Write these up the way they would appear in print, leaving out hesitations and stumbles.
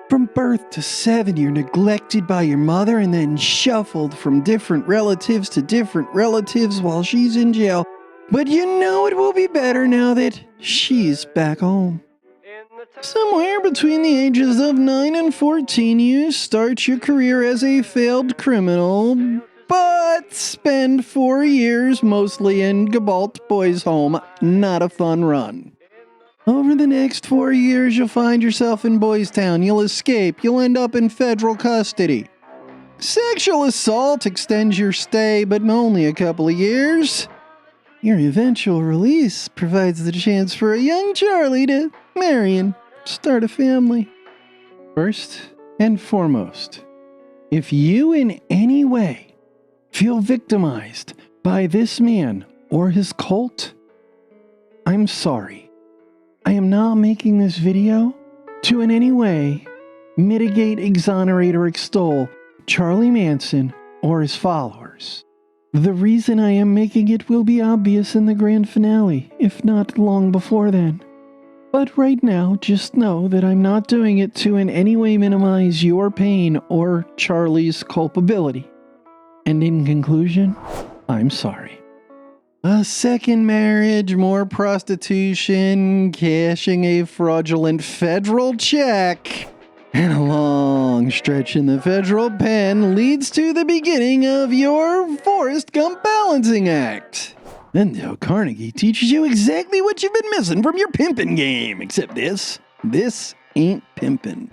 From birth to 7, you're neglected by your mother and then shuffled from different relatives to different relatives while she's in jail. But you know it will be better now that she's back home. Somewhere between the ages of 9 and 14, you start your career as a failed criminal, but spend 4 years mostly in Gabalt Boys' Home. Not a fun run. Over the next 4 years, you'll find yourself in Boys Town. You'll escape. You'll end up in federal custody. Sexual assault extends your stay, but only a couple of years. Your eventual release provides the chance for a young Charlie to marry and start a family. First and foremost, if you in any way feel victimized by this man or his cult, I'm sorry. I am not making this video to in any way mitigate, exonerate, or extol Charlie Manson or his followers. The reason I am making it will be obvious in the grand finale, if not long before then. But right now, just know that I'm not doing it to in any way minimize your pain or Charlie's culpability. And in conclusion, I'm sorry. A second marriage, more prostitution, cashing a fraudulent federal check, and a long stretch in the federal pen leads to the beginning of your Forrest Gump balancing act. And Dale Carnegie teaches you exactly what you've been missing from your pimping game, except this ain't pimping.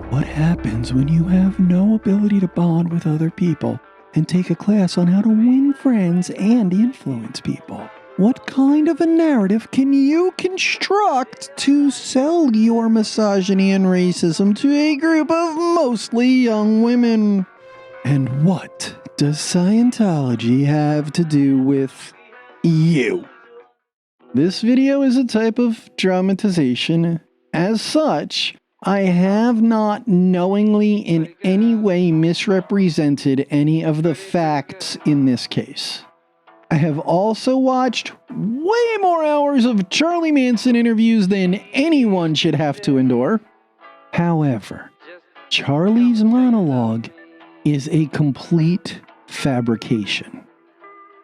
What happens when you have no ability to bond with other people and take a class on how to win friends and influence people? What kind of a narrative can you construct to sell your misogyny and racism to a group of mostly young women? And what does Scientology have to do with you? This video is a type of dramatization. As such, I have not knowingly in any way misrepresented any of the facts in this case. I have also watched way more hours of Charlie Manson interviews than anyone should have to endure. However, Charlie's monologue is a complete fabrication.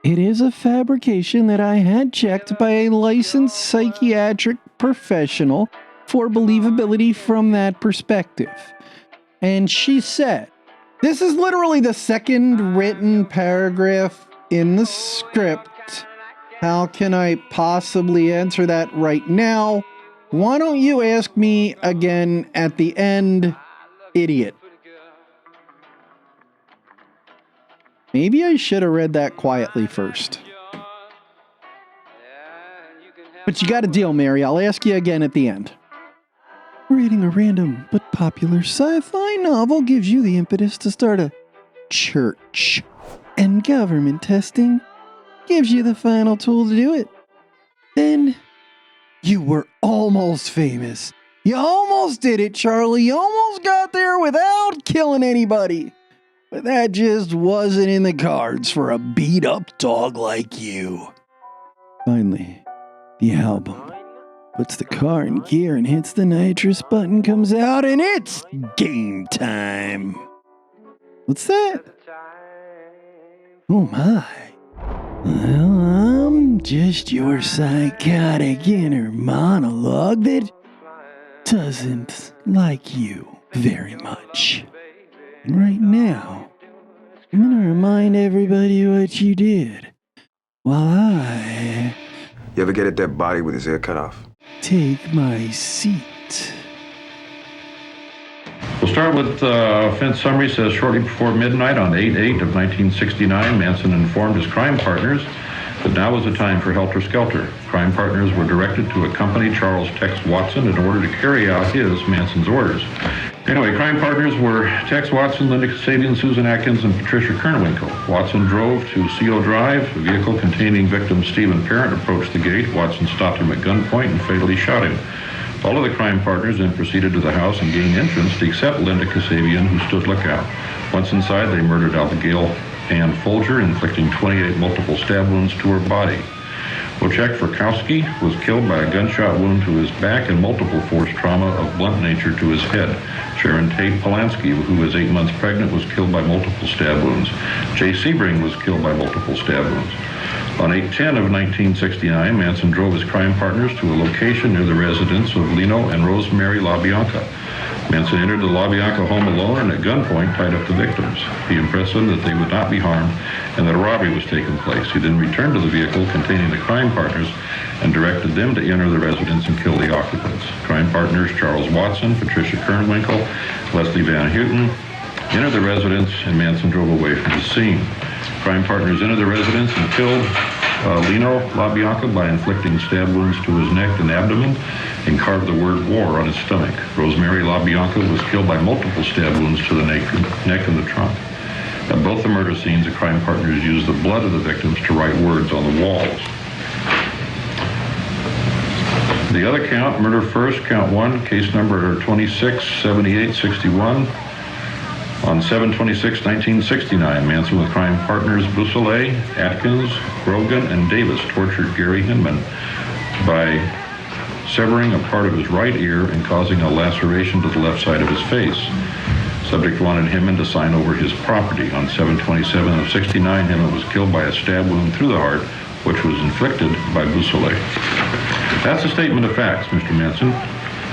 It is a fabrication that I had checked by a licensed psychiatric professional for believability from that perspective. And she said, this is literally the second written paragraph in the script. How can I possibly answer that right now? Why don't you ask me again at the end, idiot? Maybe I should have read that quietly first. But you got a deal, Mary. I'll ask you again at the end. Reading a random but popular sci-fi novel gives you the impetus to start a church. And government testing gives you the final tool to do it. Then you were almost famous. You almost did it, Charlie. You almost got there without killing anybody. But that just wasn't in the cards for a beat-up dog like you. Finally, the album puts the car in gear and hits the nitrous button, comes out, and it's game time. What's that? Oh my. Well, I'm just your psychotic inner monologue that doesn't like you very much. And right now, I'm gonna remind everybody what you did while I... You ever get a dead body with his ear cut off? Take my seat. We'll start with offense summary. Says shortly before midnight on 8/8 of 1969, Manson informed his crime partners that now was the time for helter-skelter. Crime partners were directed to accompany Charles Tex Watson in order to carry out Manson's orders. Anyway, crime partners were Tex Watson, Linda Kasabian, Susan Atkins, and Patricia Kernwinkle. Watson drove to CO Drive. A vehicle containing victim Stephen Parent approached the gate. Watson stopped him at gunpoint and fatally shot him. All of the crime partners then proceeded to the house and gained entrance except Linda Kasabian, who stood lookout. Once inside, they murdered Abigail Ann Folger, inflicting 28 multiple stab wounds to her body. Wojciech Frykowski was killed by a gunshot wound to his back and multiple force trauma of blunt nature to his head. Sharon Tate Polanski, who was 8 months pregnant, was killed by multiple stab wounds. Jay Sebring was killed by multiple stab wounds. On 8/10 of 1969, Manson drove his crime partners to a location near the residence of Lino and Rosemary LaBianca. Manson entered the LaBianca home alone and at gunpoint tied up the victims. He impressed them that they would not be harmed and that a robbery was taking place. He then returned to the vehicle containing the crime partners and directed them to enter the residence and kill the occupants. Crime partners Charles Watson, Patricia Kernwinkle, Leslie Van Houten entered the residence and Manson drove away from the scene. Crime partners entered the residence and killed Lino LaBianca by inflicting stab wounds to his neck and abdomen and carved the word war on his stomach. Rosemary LaBianca was killed by multiple stab wounds to the neck and the trunk. At both the murder scenes, the crime partners used the blood of the victims to write words on the walls. The other count, murder first, count 1, case number 267861. On 7/26/1969, Manson with crime partners Bussolay, Atkins, Grogan, and Davis tortured Gary Hinman by severing a part of his right ear and causing a laceration to the left side of his face. Subject wanted Hinman to sign over his property. On 7/27/69, Hinman was killed by a stab wound through the heart, which was inflicted by Bussolay. That's a statement of facts, Mr. Manson.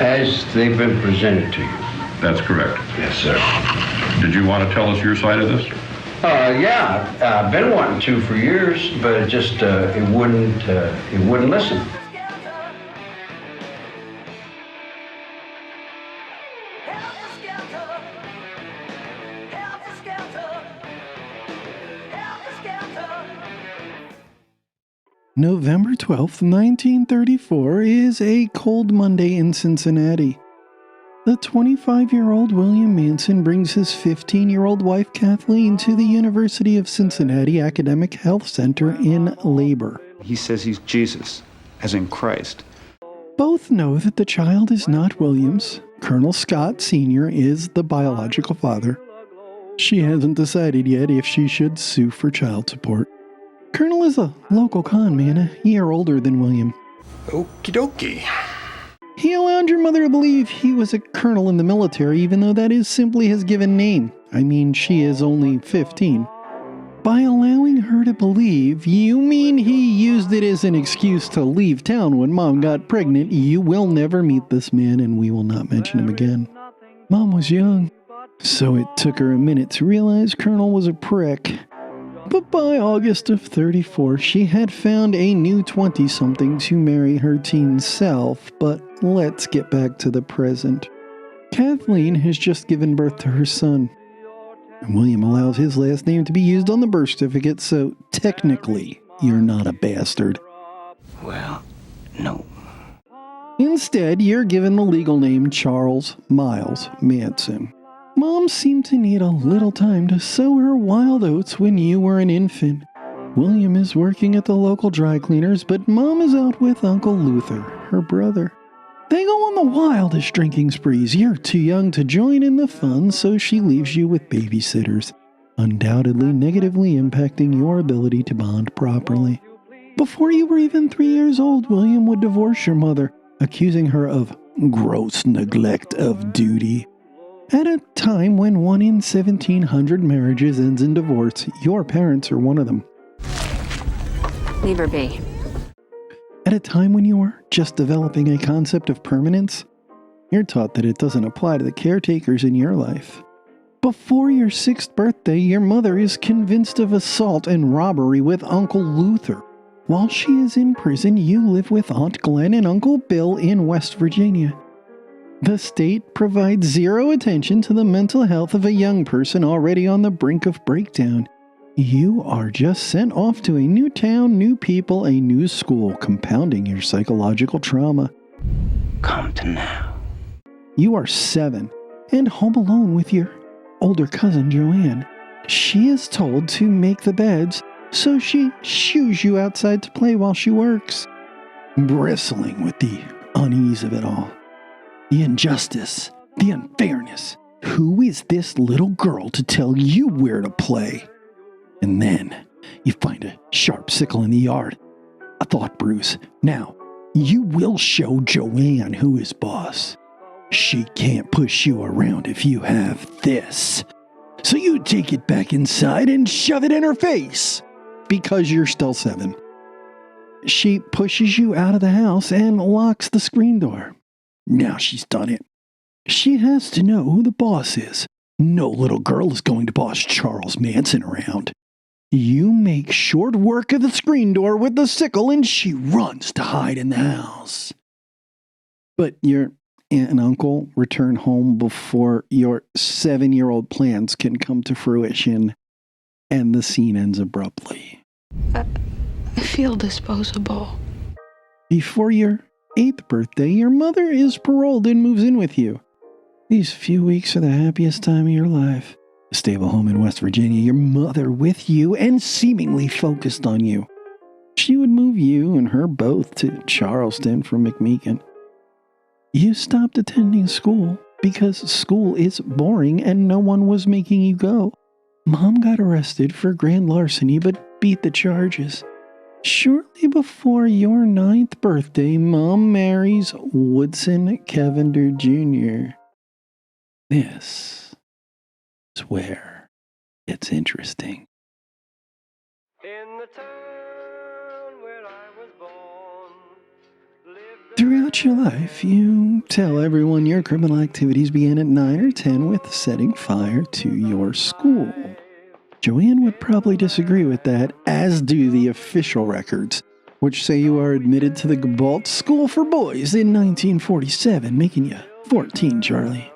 As they've been presented to you. That's correct. Yes, sir. Did you want to tell us your side of this? Yeah, I've been wanting to for years, but it just it wouldn't listen. November 12th, 1934 is a cold Monday in Cincinnati. The 25-year-old William Manson brings his 15-year-old wife Kathleen to the University of Cincinnati Academic Health Center in labor. He says he's Jesus, as in Christ. Both know that the child is not William's. Colonel Scott Sr. is the biological father. She hasn't decided yet if she should sue for child support. Colonel is a local con man, a year older than William. Okie dokie. He allowed your mother to believe he was a colonel in the military, even though that is simply his given name. I mean, she is only 15. By allowing her to believe, you mean he used it as an excuse to leave town when Mom got pregnant. You will never meet this man, and we will not mention him again. Mom was young, so it took her a minute to realize Colonel was a prick. But by August of 34, she had found a new 20-something to marry her teen self. But let's get back to the present. Kathleen has just given birth to her son. And William allows his last name to be used on the birth certificate, so technically, you're not a bastard. Well, no. Instead, you're given the legal name Charles Miles Manson. Mom seemed to need a little time to sow her wild oats when you were an infant. William is working at the local dry cleaners, but Mom is out with Uncle Luther, her brother. They go on the wildest drinking sprees. You're too young to join in the fun, so she leaves you with babysitters, undoubtedly negatively impacting your ability to bond properly. Before you were even 3 years old, William would divorce your mother, accusing her of gross neglect of duty. At a time when 1 in 1,700 marriages ends in divorce, your parents are one of them. Leave her be. At a time when you are just developing a concept of permanence, you're taught that it doesn't apply to the caretakers in your life. Before your 6th birthday, your mother is convinced of assault and robbery with Uncle Luther. While she is in prison, you live with Aunt Glenn and Uncle Bill in West Virginia. The state provides zero attention to the mental health of a young person already on the brink of breakdown. You are just sent off to a new town, new people, a new school, compounding your psychological trauma. Come to now. You are 7 and home alone with your older cousin Joanne. She is told to make the beds, so she shoos you outside to play while she works, bristling with the unease of it all. The injustice, the unfairness. Who is this little girl to tell you where to play? And then you find a sharp sickle in the yard, a thought Bruce. Now, you will show Joanne who is boss. She can't push you around if you have this. So you take it back inside and shove it in her face. Because you're still 7. She pushes you out of the house and locks the screen door. Now she's done it. She has to know who the boss is. No little girl is going to boss Charles Manson around. You make short work of the screen door with the sickle and she runs to hide in the house. But your aunt and uncle return home before your 7-year-old plans can come to fruition, and the scene ends abruptly. I feel disposable. Before your 8th birthday, your mother is paroled and moves in with you. These few weeks are the happiest time of your life. A stable home in West Virginia, your mother with you and seemingly focused on you. She would move you and her both to Charleston from McMeekin. You stopped attending school because school is boring and no one was making you go. Mom got arrested for grand larceny but beat the charges. Shortly before your 9th birthday, Mom marries Woodson Cavender Jr. This is where it's interesting. In the town where I was born, Throughout your life, you tell everyone your criminal activities began at 9 or 10 with setting fire to your school. Joanne would probably disagree with that, as do the official records, which say you are admitted to the Gabalt School for Boys in 1947, making you 14, Charlie.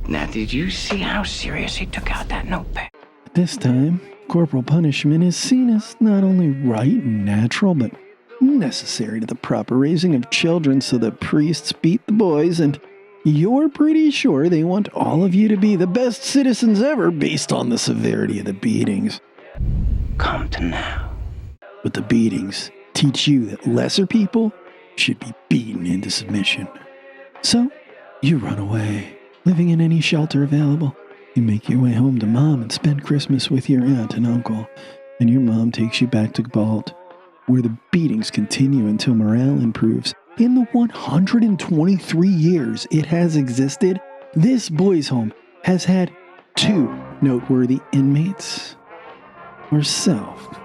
Now, did you see how serious he took out that notepad? This time, corporal punishment is seen as not only right and natural, but necessary to the proper raising of children, so the priests beat the boys, and you're pretty sure they want all of you to be the best citizens ever based on the severity of the beatings. Come to now. But the beatings teach you that lesser people should be beaten into submission. So, you run away, living in any shelter available. You make your way home to Mom and spend Christmas with your aunt and uncle, and your mom takes you back to Gabalt, where the beatings continue until morale improves. In the 123 years it has existed, this boys' home has had 2 noteworthy inmates. Yourself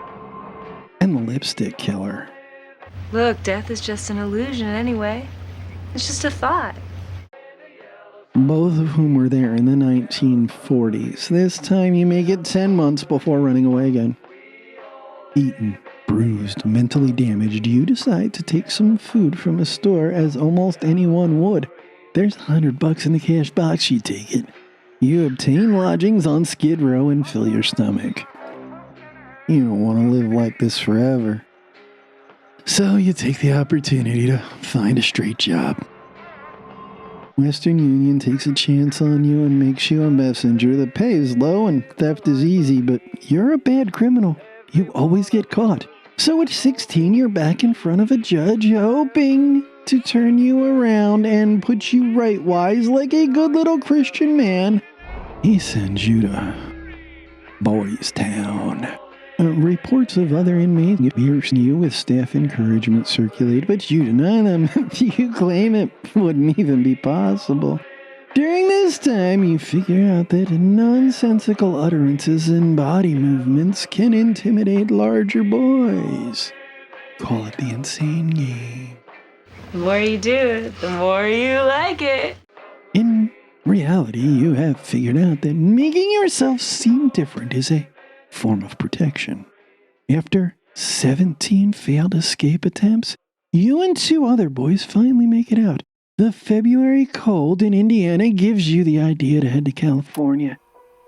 and the lipstick killer. Look, death is just an illusion anyway. It's just a thought. Both of whom were there in the 1940s. This time you make it 10 months before running away again. Beaten, bruised, mentally damaged, you decide to take some food from a store, as almost anyone would. There's $100 in the cash box, you take it. You obtain lodgings on Skid Row and fill your stomach. You don't want to live like this forever. So you take the opportunity to find a straight job. Western Union takes a chance on you and makes you a messenger. The pay is low and theft is easy, but you're a bad criminal. You always get caught. So at 16, you're back in front of a judge, hoping to turn you around and put you right-wise like a good little Christian man. He sends you to Boys Town. Reports of other inmates pierce you with staff encouragement circulate, but you deny them. You claim it wouldn't even be possible. During this time, you figure out that nonsensical utterances and body movements can intimidate larger boys. Call it the insane game. The more you do it, the more you like it. In reality, you have figured out that making yourself seem different is a form of protection. After 17 failed escape attempts, you and 2 other boys finally make it out. The February cold in Indiana gives you the idea to head to California.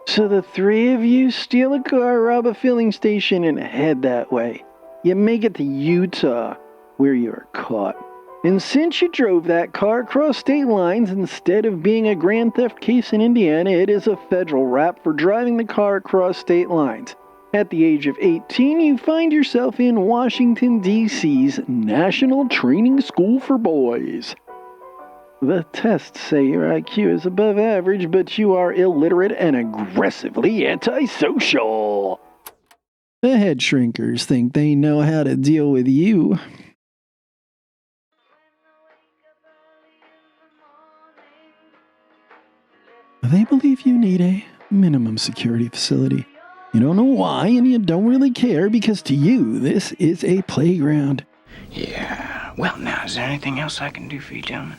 So the 3 of you steal a car, rob a filling station, and head that way. You make it to Utah, where you are caught. And since you drove that car across state lines, instead of being a grand theft case in Indiana, it is a federal rap for driving the car across state lines. At the age of 18, you find yourself in Washington, D.C.'s National Training School for Boys. The tests say your IQ is above average, but you are illiterate and aggressively antisocial. The head shrinkers think they know how to deal with you. They believe you need a minimum security facility. You don't know why, and you don't really care because to you, this is a playground. Yeah. Well, now, is there anything else I can do for you, gentlemen?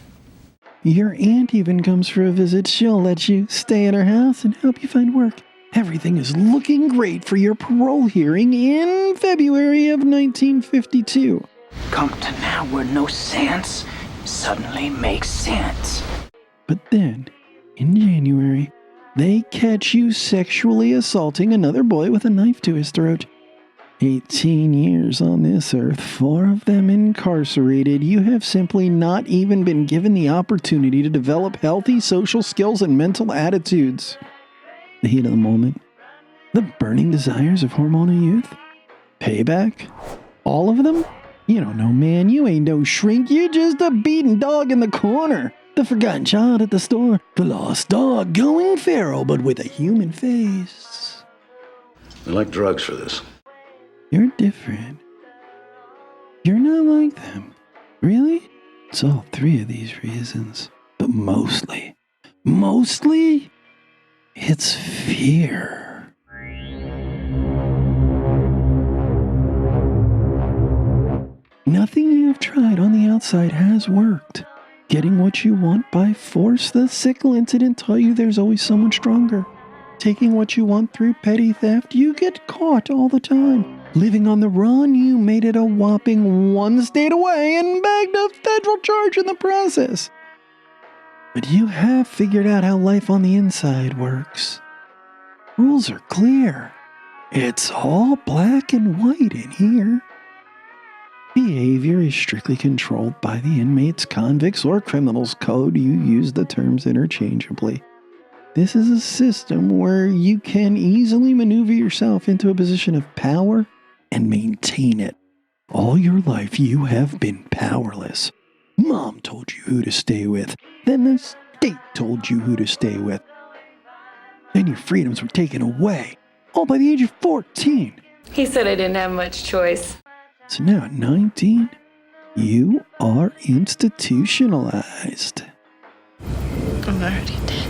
Your aunt even comes for a visit. She'll let you stay at her house and help you find work. Everything is looking great for your parole hearing in February of 1952. Come to now where no sense suddenly makes sense. But then, in January, they catch you sexually assaulting another boy with a knife to his throat. 18 years on this earth, 4 of them incarcerated. You have simply not even been given the opportunity to develop healthy social skills and mental attitudes. The heat of the moment, the burning desires of hormonal youth, payback, all of them? You don't know, man. You ain't no shrink. You're just a beaten dog in the corner. The forgotten child at the store. The lost dog going feral, but with a human face. I like drugs for this. You're different. You're not like them. Really? It's all 3 of these reasons. But mostly, it's fear. Nothing you have tried on the outside has worked. Getting what you want by force, the sickle incident taught you there's always someone stronger. Taking what you want through petty theft, you get caught all the time. Living on the run, you made it a whopping 1 state away and bagged a federal charge in the process. But you have figured out how life on the inside works. Rules are clear. It's all black and white in here. Behavior is strictly controlled by the inmates, convicts, or criminals code. You use the terms interchangeably. This is a system where you can easily maneuver yourself into a position of power and maintain it. All your life you have been powerless. Mom told you who to stay with. Then the state told you who to stay with. Then your freedoms were taken away. All by the age of 14. He said I didn't have much choice. So now at 19, you are institutionalized. I'm already dead.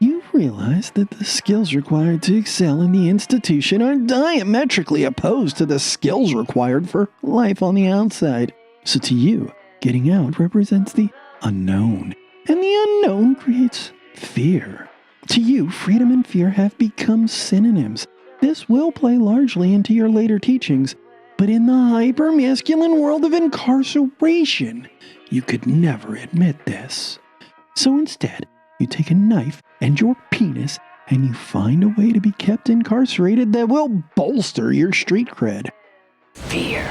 You realize that the skills required to excel in the institution are diametrically opposed to the skills required for life on the outside. So to you, getting out represents the unknown, and the unknown creates fear. To you, freedom and fear have become synonyms. This will play largely into your later teachings, but in the hyper-masculine world of incarceration, you could never admit this. So instead, you take a knife and your penis, and you find a way to be kept incarcerated that will bolster your street cred. Fear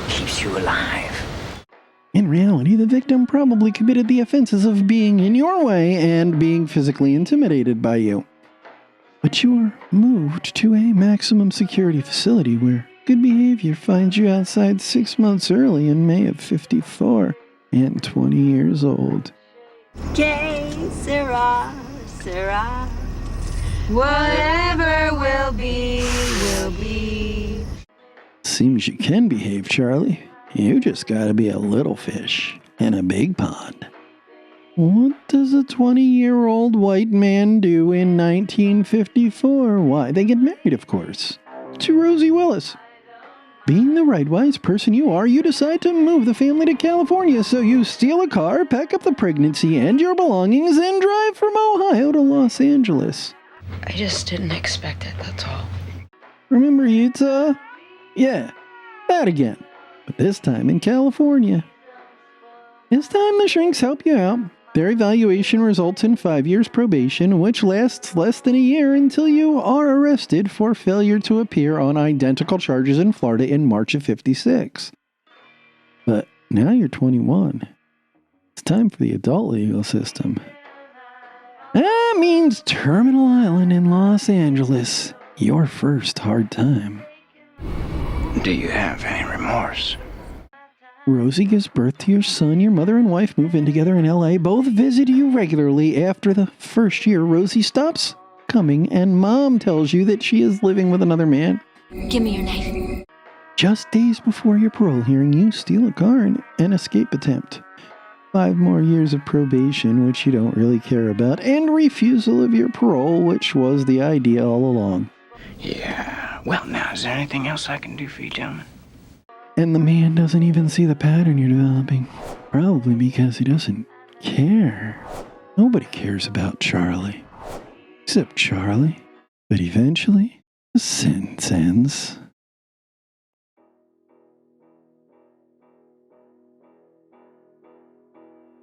keeps you alive. In reality, the victim probably committed the offenses of being in your way and being physically intimidated by you. But you are moved to a maximum security facility where good behavior finds you outside 6 months early in May of 54 and 20 years old. Que sera, sera. Whatever will be, will be. Seems you can behave, Charlie. You just gotta be a little fish in a big pond. What does a 20-year-old white man do in 1954? Why, they get married, of course, to Rosie Willis. Being the right wise person you are, you decide to move the family to California, so you steal a car, pack up the pregnancy and your belongings, and drive from Ohio to Los Angeles. I just didn't expect it, that's all. Remember Utah? Yeah, that again, but this time in California. This time the shrinks help you out. Their evaluation results in 5 years probation, which lasts less than a year until you are arrested for failure to appear on identical charges in Florida in March of 56. But now you're 21. It's time for the adult legal system. That means Terminal Island in Los Angeles. Your first hard time. Do you have any remorse? Rosie gives birth to your son. Your mother and wife move in together in L.A. Both visit you regularly. After the first year, Rosie stops coming, and Mom tells you that she is living with another man. Give me your knife. Just days before your parole hearing, you steal a car in an escape attempt. 5 more years of probation, which you don't really care about, and refusal of your parole, which was the idea all along. Yeah. Well, now, is there anything else I can do for you, gentlemen? And the man doesn't even see the pattern you're developing. Probably because he doesn't care. Nobody cares about Charlie. Except Charlie. But eventually, the sentence ends.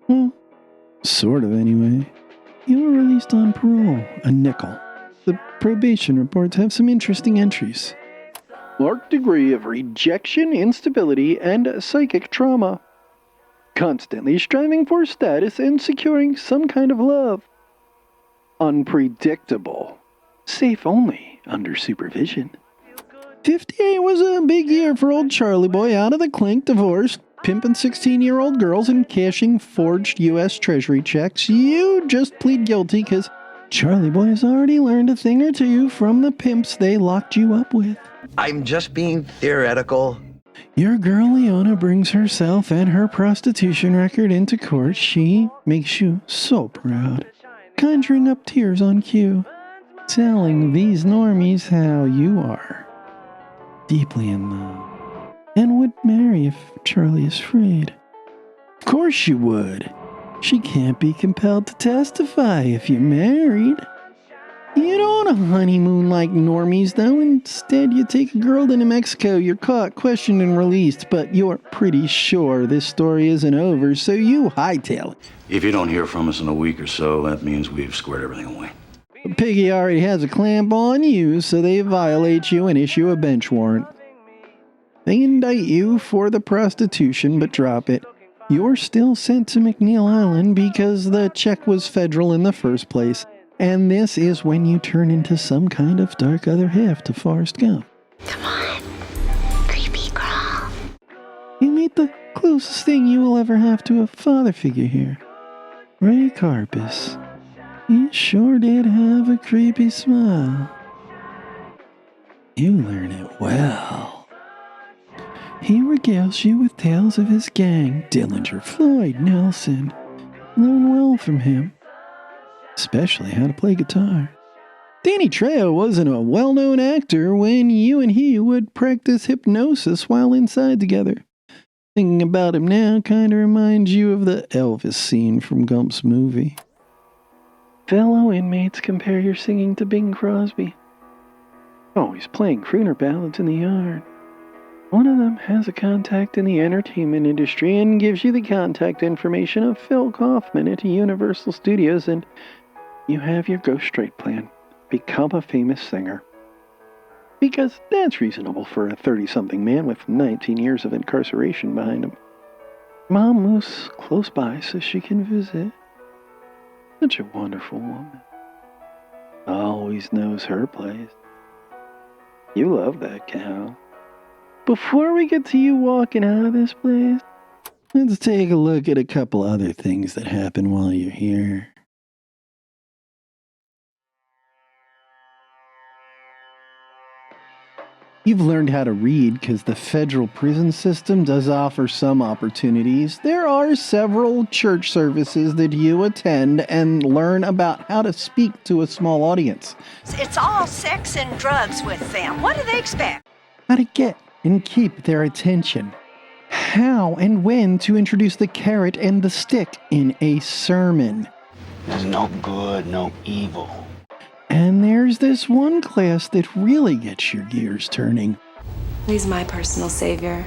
Well, sort of anyway. You were released on parole, a nickel. The probation reports have some interesting entries. Marked degree of rejection, instability, and psychic trauma. Constantly striving for status and securing some kind of love. Unpredictable. Safe only under supervision. 58 was a big year for old Charlie boy, out of the clink, divorced, pimping 16-year-old girls and cashing forged U.S. Treasury checks. You just plead guilty because Charlie boy has already learned a thing or two from the pimps they locked you up with. I'm just being theoretical. Your girl Leona brings herself and her prostitution record into court. She makes you so proud, conjuring up tears on cue, telling these normies how you are deeply in love and would marry if Charlie is freed. Of course you would. She can't be compelled to testify if you're married. You don't want a honeymoon like normies, though. Instead, you take a girl to New Mexico, you're caught, questioned, and released, but you're pretty sure this story isn't over, so you hightail it. If you don't hear from us in a week or so, that means we've squared everything away. Piggy already has a clamp on you, so they violate you and issue a bench warrant. They indict you for the prostitution, but drop it. You're still sent to McNeil Island because the check was federal in the first place. And this is when you turn into some kind of dark other half to Forrest Gump. Come on, creepy girl. You meet the closest thing you will ever have to a father figure here. Ray Carpus. He sure did have a creepy smile. You learn it well. He regales you with tales of his gang, Dillinger, Floyd, Nelson. Learn well from him. Especially how to play guitar. Danny Trejo wasn't a well-known actor when you and he would practice hypnosis while inside together. Thinking about him now kind of reminds you of the Elvis scene from Gump's movie. Fellow inmates compare your singing to Bing Crosby. Always playing crooner ballads in the yard. One of them has a contact in the entertainment industry and gives you the contact information of Phil Kaufman at Universal Studios, and you have your go straight plan. Become a famous singer. Because that's reasonable for a 30-something man with 19 years of incarceration behind him. Mom moves close by so she can visit. Such a wonderful woman. Always knows her place. You love that cow. Before we get to you walking out of this place, let's take a look at a couple other things that happen while you're here. You've learned how to read because the federal prison system does offer some opportunities. There are several church services that you attend and learn about how to speak to a small audience. It's all sex and drugs with them. What do they expect? How to get and keep their attention. How and when to introduce the carrot and the stick in a sermon. There's no good, no evil. And there's this one class that really gets your gears turning. He's my personal savior.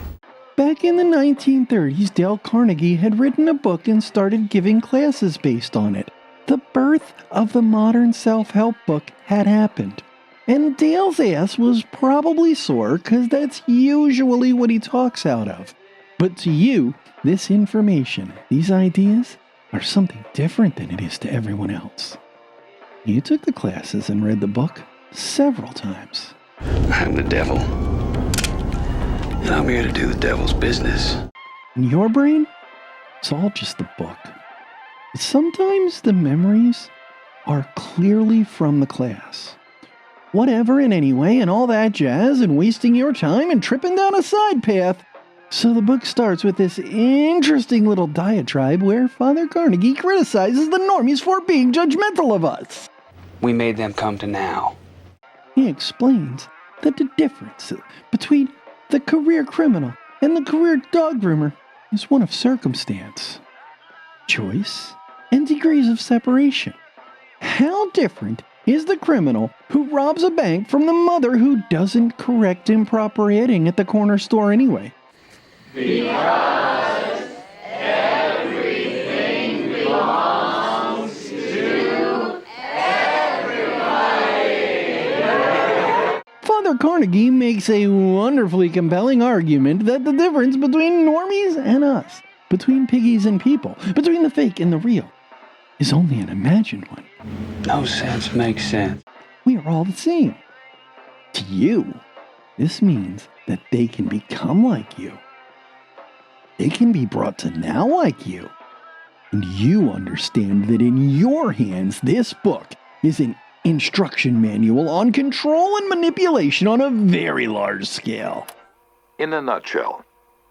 Back in the 1930s, Dale Carnegie had written a book and started giving classes based on it. The birth of the modern self-help book had happened. And Dale's ass was probably sore, because that's usually what he talks out of. But to you, this information, these ideas, are something different than it is to everyone else. You took the classes and read the book several times. I'm the devil. And I'm here to do the devil's business. In your brain, it's all just the book. But sometimes the memories are clearly from the class. Whatever and anyway and all that jazz and wasting your time and tripping down a side path, So the book starts with this interesting little diatribe where Father Carnegie criticizes the normies for being judgmental of us. We made them come to now. He explains that the difference between the career criminal and the career dog groomer is one of circumstance, choice, and degrees of separation. How different is the criminal who robs a bank from the mother who doesn't correct improper hitting at the corner store anyway? Because everything belongs to everybody. Father Carnegie makes a wonderfully compelling argument that the difference between normies and us, between piggies and people, between the fake and the real, is only an imagined one. No sense makes sense. We are all the same. To you, this means that they can become like you. They can be brought to now like you. And you understand that in your hands, this book is an instruction manual on control and manipulation on a very large scale. In a nutshell,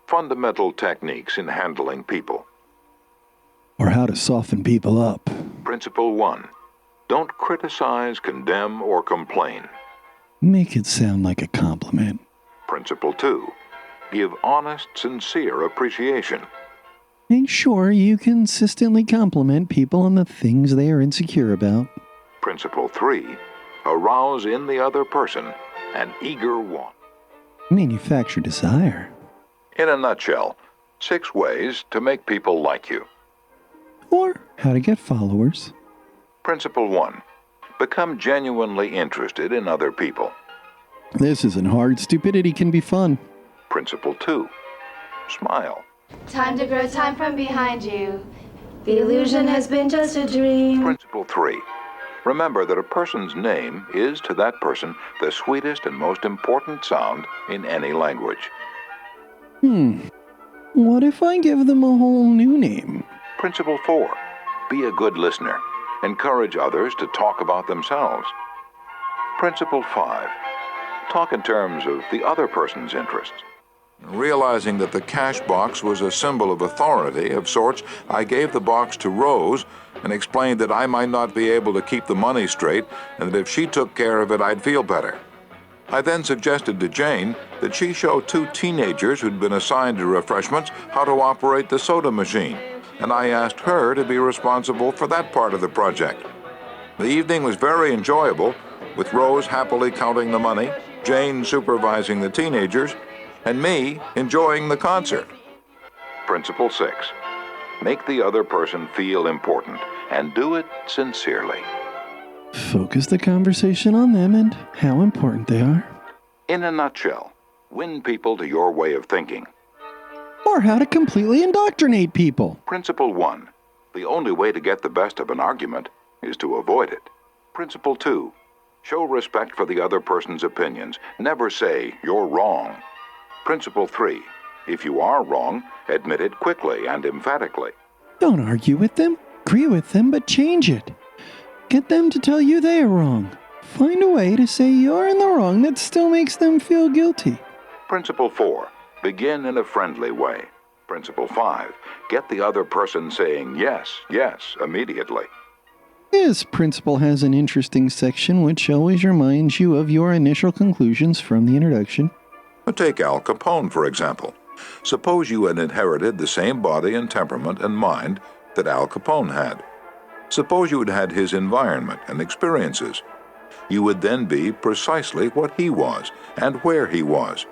fundamental techniques in handling people. Or how to soften people up. Principle 1. Don't criticize, condemn, or complain. Make it sound like a compliment. Principle 2. Give honest, sincere appreciation. Make sure you consistently compliment people on the things they are insecure about. Principle 3. Arouse in the other person an eager want. Manufacture desire. In a nutshell, 6 ways to make people like you. Or how to get followers. Principle 1. Become genuinely interested in other people. This isn't hard. Stupidity can be fun. Principle 2. Smile. Time to grow time from behind you. The illusion has been just a dream. Principle 3. Remember that a person's name is to that person the sweetest and most important sound in any language. What if I give them a whole new name? Principle 4. Be a good listener. Encourage others to talk about themselves. Principle 5. Talk in terms of the other person's interests. Realizing that the cash box was a symbol of authority of sorts, I gave the box to Rose and explained that I might not be able to keep the money straight and that if she took care of it, I'd feel better. I then suggested to Jane that she show 2 teenagers who'd been assigned to refreshments how to operate the soda machine, and I asked her to be responsible for that part of the project. The evening was very enjoyable, with Rose happily counting the money, Jane supervising the teenagers, and me enjoying the concert. Principle 6. Make the other person feel important, and do it sincerely. Focus the conversation on them and how important they are. In a nutshell, win people to your way of thinking. Or how to completely indoctrinate people. Principle 1. The only way to get the best of an argument is to avoid it. Principle 2. Show respect for the other person's opinions. Never say, "You're wrong." Principle 3. If you are wrong, admit it quickly and emphatically. Don't argue with them. Agree with them, but change it. Get them to tell you they are wrong. Find a way to say you're in the wrong that still makes them feel guilty. Principle 4. Begin in a friendly way. Principle 5. Get the other person saying yes, yes, immediately. This principle has an interesting section which always reminds you of your initial conclusions from the introduction. Take Al Capone, for example. Suppose you had inherited the same body and temperament and mind that Al Capone had. Suppose you had had his environment and experiences. You would then be precisely what he was and where he was.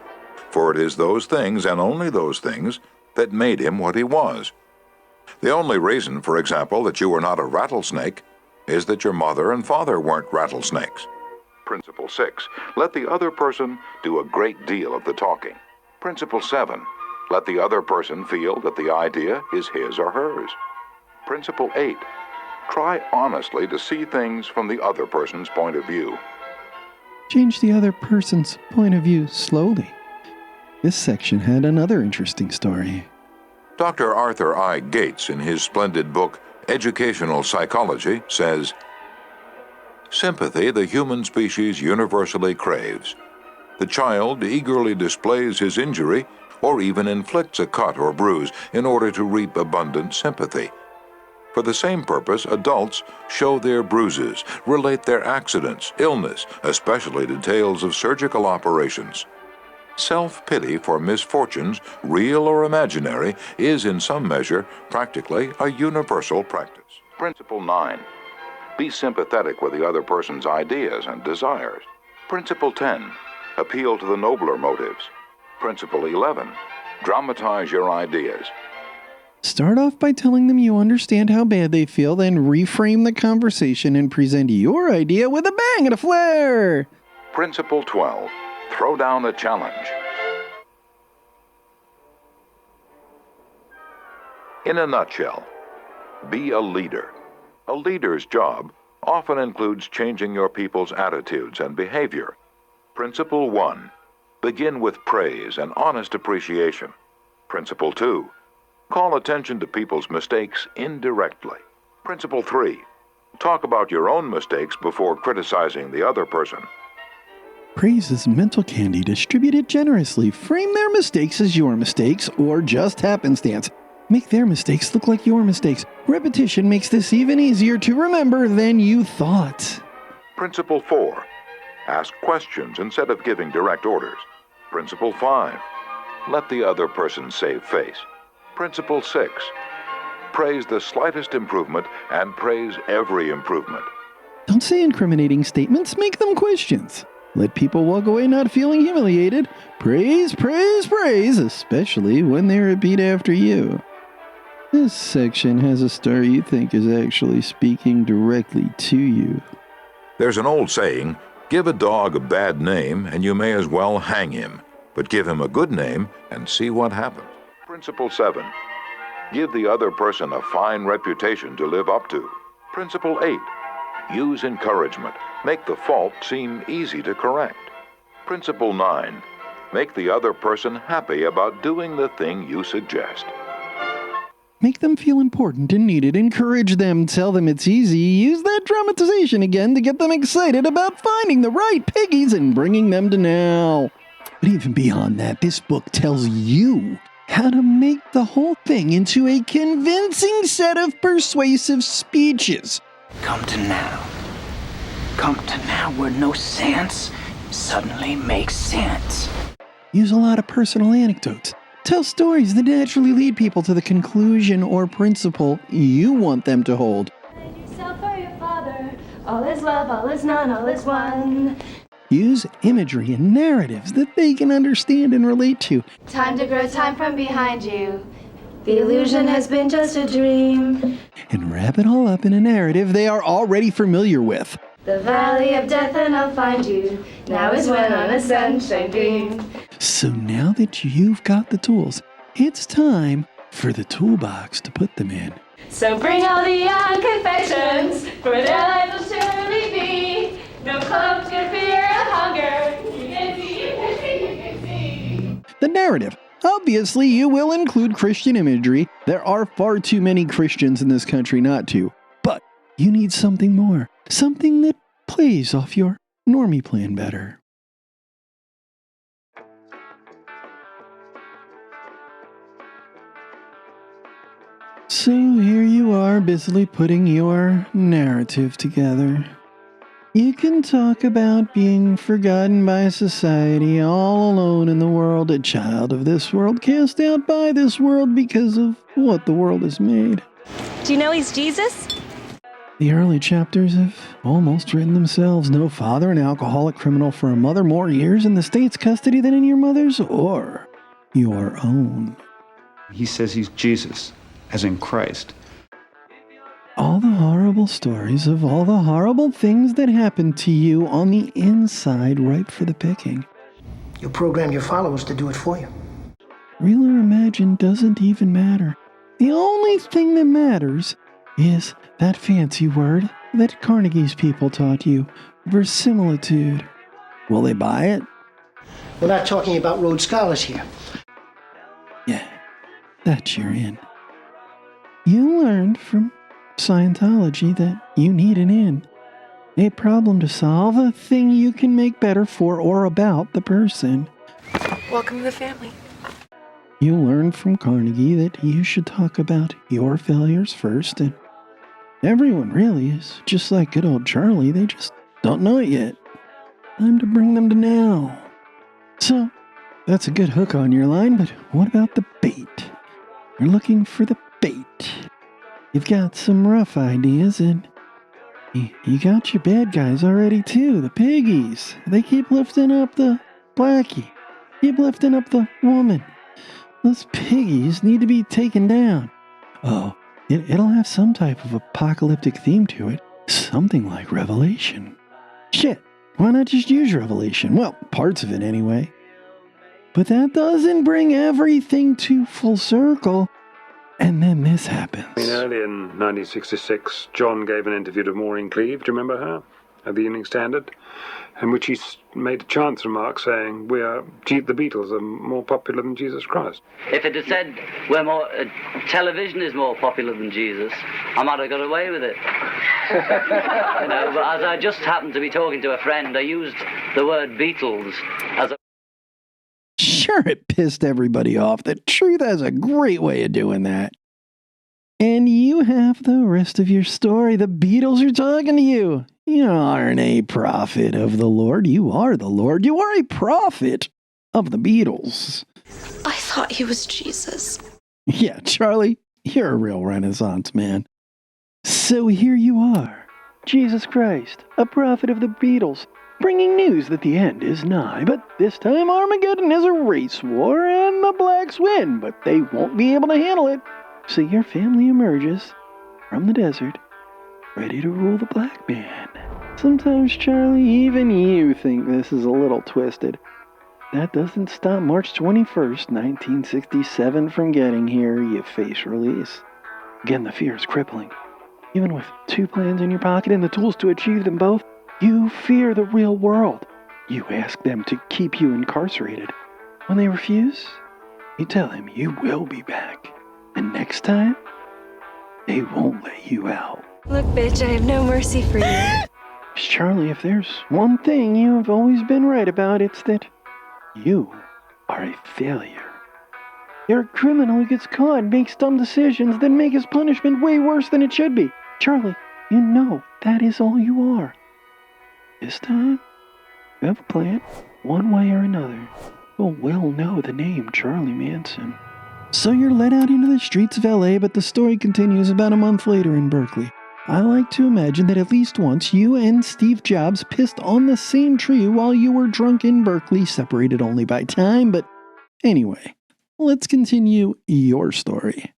For it is those things and only those things that made him what he was. The only reason, for example, that you were not a rattlesnake is that your mother and father weren't rattlesnakes. Principle 6. Let the other person do a great deal of the talking. Principle 7. Let the other person feel that the idea is his or hers. Principle 8. Try honestly to see things from the other person's point of view. Change the other person's point of view slowly. This section had another interesting story. Dr. Arthur I. Gates, in his splendid book, Educational Psychology, says, "Sympathy the human species universally craves. The child eagerly displays his injury or even inflicts a cut or bruise in order to reap abundant sympathy. For the same purpose, adults show their bruises, relate their accidents, illness, especially details of surgical operations. Self-pity for misfortunes, real or imaginary, is in some measure practically a universal practice. Principle 9. Be sympathetic with the other person's ideas and desires. Principle 10. Appeal to the nobler motives. Principle 11. Dramatize your ideas. Start off by telling them you understand how bad they feel, then reframe the conversation and present your idea with a bang and a flare. Principle 12. Throw down a challenge. In a nutshell, be a leader. A leader's job often includes changing your people's attitudes and behavior. Principle 1. Begin with praise and honest appreciation. Principle 2. Call attention to people's mistakes indirectly. Principle 3. Talk about your own mistakes before criticizing the other person. Praise is mental candy. Distribute it generously. Frame their mistakes as your mistakes or just happenstance. Make their mistakes look like your mistakes. Repetition makes this even easier to remember than you thought. Principle 4. Ask questions instead of giving direct orders. Principle 5. Let the other person save face. Principle 6. Praise the slightest improvement and praise every improvement. Don't say incriminating statements. Make them questions. Let people walk away not feeling humiliated. Praise, praise, praise, especially when they repeat after you. This section has a star you think is actually speaking directly to you. There's an old saying, give a dog a bad name and you may as well hang him, but give him a good name and see what happens. Principle 7. Give the other person a fine reputation to live up to. Principle 8. Use encouragement. Make the fault seem easy to correct. Principle 9. Make the other person happy about doing the thing you suggest. Make them feel important and needed. Encourage them. Tell them it's easy. Use that dramatization again to get them excited about finding the right piggies and bringing them to now. But even beyond that, this book tells you how to make the whole thing into a convincing set of persuasive speeches. Come to now. Come to now where no sense suddenly makes sense. Use a lot of personal anecdotes. Tell stories that naturally lead people to the conclusion or principle you want them to hold. Yourself for your father. All is love, all is none, all is one. Use imagery and narratives that they can understand and relate to. Time to grow time from behind you. The illusion has been just a dream. And wrap it all up in a narrative they are already familiar with. The valley of death and I'll find you. Now is when on a sunshine beam. So now that you've got the tools, it's time for the toolbox to put them in. So bring all the young confessions, for their life will surely be no cloak to fear of hunger. You can see, you can see, you can see. The narrative. Obviously, you will include Christian imagery. There are far too many Christians in this country not to. But you need something more. Something that plays off your normie plan better. So here you are, busily putting your narrative together. You can talk about being forgotten by society, all alone in the world, a child of this world, cast out by this world because of what the world has made. Do you know he's Jesus? The early chapters have almost written themselves. No father, an alcoholic criminal for a mother, more years in the state's custody than in your mother's or your own. He says he's Jesus, as in Christ. All the horrible stories of all the horrible things that happened to you on the inside, ripe for the picking. You program your followers to do it for you. Real or imagined doesn't even matter. The only thing that matters is that fancy word that Carnegie's people taught you, verisimilitude. Will they buy it? We're not talking about Rhodes Scholars here. Yeah, that you're in. You learned from Scientology that you need an in. A problem to solve, a thing you can make better for or about the person. Welcome to the family. You learned from Carnegie that you should talk about your failures first, and everyone really is just like good old Charlie. They just don't know it yet. Time to bring them to now. So, that's a good hook on your line, but what about the bait? You're looking for the bait. You've got some rough ideas, and you got your bad guys already too, the piggies. They keep lifting up the blackie, keep lifting up the woman. Those piggies need to be taken down. Oh, it'll have some type of apocalyptic theme to it. Something like Revelation. Shit, why not just use Revelation? Well, parts of it anyway. But that doesn't bring everything to full circle. And then this happens. Early in 1966, John gave an interview to Maureen Cleave, do you remember her? At the Evening Standard, in which he made a chance remark saying, the Beatles are more popular than Jesus Christ. If it had said television is more popular than Jesus, I might have got away with it. But as I just happened to be talking to a friend, I used the word Beatles as a... Sure, it pissed everybody off. The truth has a great way of doing that. And you have the rest of your story. The Beatles are talking to you. You aren't a prophet of the Lord. You are the Lord. You are a prophet of the Beatles. I thought he was Jesus. Yeah, Charlie, you're a real Renaissance man. So here you are, Jesus Christ, a prophet of the Beatles, bringing news that the end is nigh. But this time Armageddon is a race war and the blacks win, but they won't be able to handle it. So your family emerges from the desert, ready to rule the black man. Sometimes, Charlie, even you think this is a little twisted. That doesn't stop March 21st, 1967 from getting here. You face release. Again, the fear is crippling. Even with 2 plans in your pocket and the tools to achieve them both, you fear the real world. You ask them to keep you incarcerated. When they refuse, you tell them you will be back. And next time, they won't let you out. Look, bitch, I have no mercy for you. Charlie, if there's one thing you have always been right about, it's that you are a failure. You're a criminal who gets caught and makes dumb decisions that make his punishment way worse than it should be. Charlie, you know that is all you are. This time, you have a plan, one way or another. You'll well know the name Charlie Manson. So you're let out into the streets of LA, but the story continues about a month later in Berkeley. I like to imagine that at least once you and Steve Jobs pissed on the same tree while you were drunk in Berkeley, separated only by time, but anyway, let's continue your story.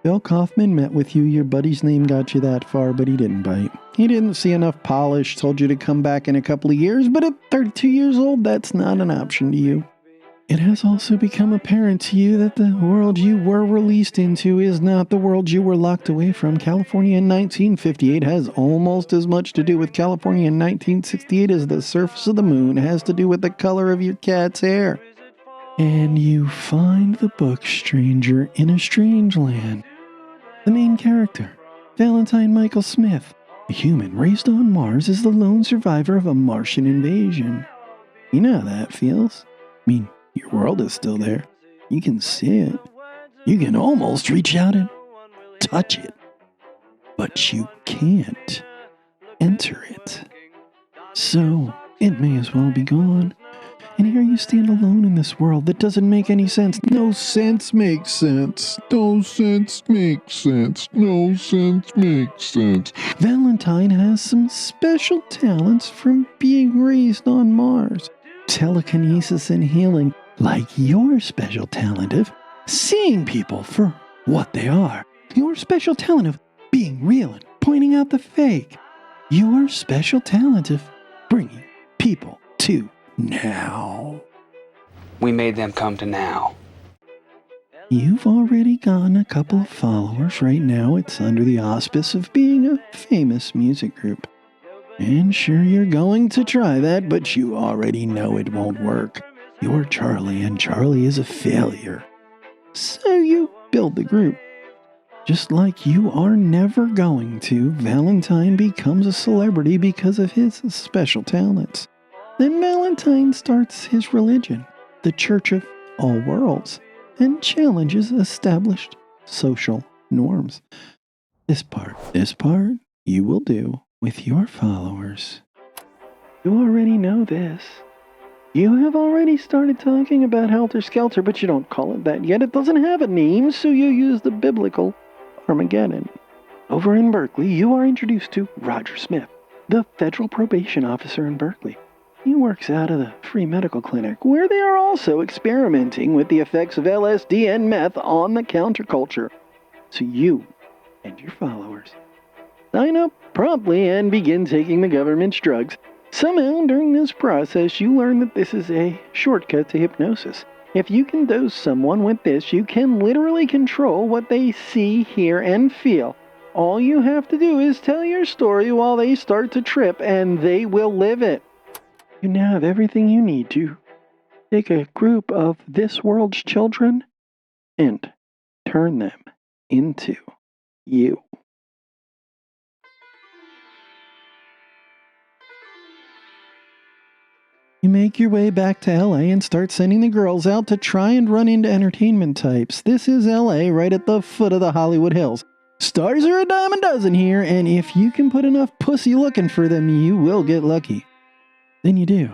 Bill Kaufman met with you, your buddy's name got you that far, but he didn't bite. He didn't see enough polish, told you to come back in a couple of years, but at 32 years old, that's not an option to you. It has also become apparent to you that the world you were released into is not the world you were locked away from. California in 1958 has almost as much to do with California in 1968 as the surface of the moon has to do with the color of your cat's hair. And you find the book Stranger in a Strange Land. The main character, Valentine Michael Smith, a human raised on Mars, is the lone survivor of a Martian invasion. You know how that feels. I mean, your world is still there. You can see it. You can almost reach out and touch it. But you can't enter it. So, it may as well be gone. And here you stand alone in this world that doesn't make any sense. No sense makes sense. No sense makes sense. No sense makes sense. Valentine has some special talents from being raised on Mars. Telekinesis and healing, like your special talent of seeing people for what they are. Your special talent of being real and pointing out the fake. Your special talent of bringing people to now. We made them come to now. You've already gotten a couple of followers. Right now it's under the auspice of being a famous music group. And sure, you're going to try that, but you already know it won't work. You're Charlie, and Charlie is a failure. So you build the group. Just like you are never going to, Valentine becomes a celebrity because of his special talents. Then Valentine starts his religion, the Church of All Worlds, and challenges established social norms. This part, you will do with your followers. You already know this. You have already started talking about Helter Skelter, but you don't call it that yet. It doesn't have a name, so you use the biblical Armageddon. Over in Berkeley, you are introduced to Roger Smith, the federal probation officer in Berkeley. He works out of the free medical clinic, where they are also experimenting with the effects of LSD and meth on the counterculture. So you and your followers sign up promptly and begin taking the government's drugs. Somehow, during this process, you learn that this is a shortcut to hypnosis. If you can dose someone with this, you can literally control what they see, hear, and feel. All you have to do is tell your story while they start to trip, and they will live it. You now have everything you need to take a group of this world's children and turn them into you. You make your way back to LA and start sending the girls out to try and run into entertainment types. This is LA, right at the foot of the Hollywood Hills. Stars are a dime a dozen here, and if you can put enough pussy looking for them, you will get lucky. Then you do.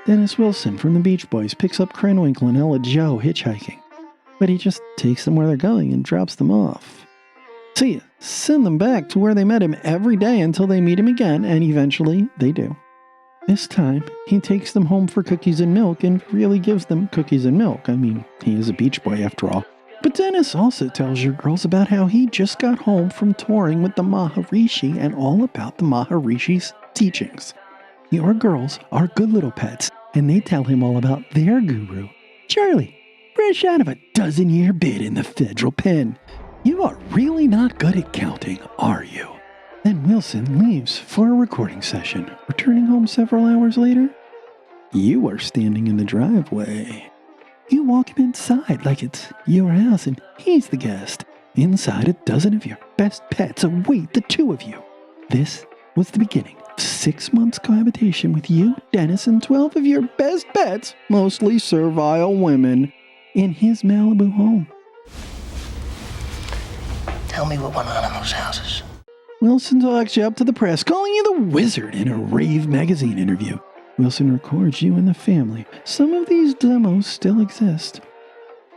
Dennis Wilson from the Beach Boys picks up Krenwinkel and Ella Joe hitchhiking. But he just takes them where they're going and drops them off. So you send them back to where they met him every day until they meet him again, and eventually they do. This time, he takes them home for cookies and milk and really gives them cookies and milk. I mean, he is a beach boy after all. But Dennis also tells your girls about how he just got home from touring with the Maharishi and all about the Maharishi's teachings. Your girls are good little pets, and they tell him all about their guru, Charlie, fresh out of a 12-year bid in the federal pen. You are really not good at counting, are you? Then Wilson leaves for a recording session. Returning home several hours later, you are standing in the driveway. You walk him inside like it's your house and he's the guest. Inside, a dozen of your best pets await the two of you. This was the beginning of 6 months cohabitation with you, Dennis, and 12 of your best pets, mostly servile women, in his Malibu home. Tell me what went on in those houses. Wilson talks you up to the press, calling you the wizard in a Rave magazine interview. Wilson records you and the family. Some of these demos still exist.